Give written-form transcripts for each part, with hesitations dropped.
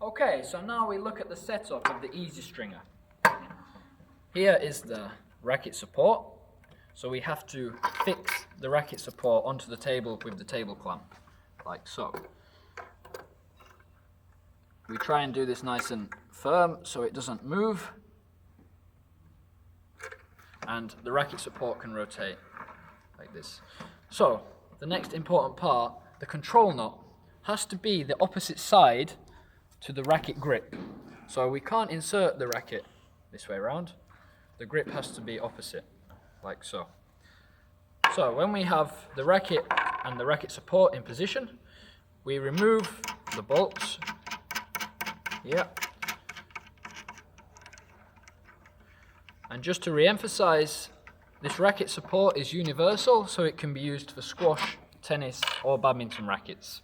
Okay, so now we look at the setup of the EasyStringer. Here is the racket support. So we have to fix the racket support onto the table with the table clamp, like so. We try and do this nice and firm so it doesn't move, and the racket support can rotate like this. So the next important part, the control knot, has to be the opposite side to the racket grip. So we can't insert the racket this way around. The grip has to be opposite, like so. So when we have the racket and the racket support in position, we remove the bolts. Yeah. And just to re-emphasize, this racket support is universal, so it can be used for squash, tennis or badminton rackets.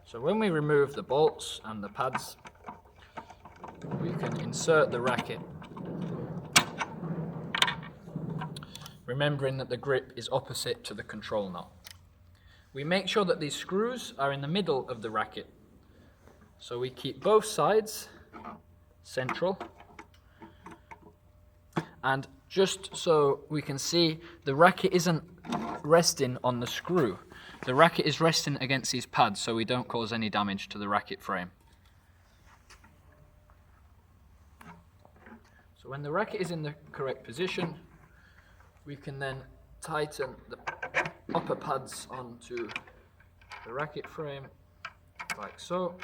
So when we remove the bolts and the pads, we can insert the racket, remembering that the grip is opposite to the control knot. We make sure that these screws are in the middle of the racket. So we keep both sides central. And just so we can see, the racket isn't resting on the screw. The racket is resting against these pads so we don't cause any damage to the racket frame. So when the racket is in the correct position, we can then tighten the upper pads onto the racket frame, like so.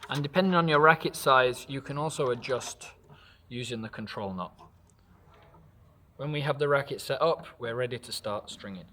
And depending on your racket size, you can also adjust using the control knot. When we have the racket set up, we're ready to start stringing.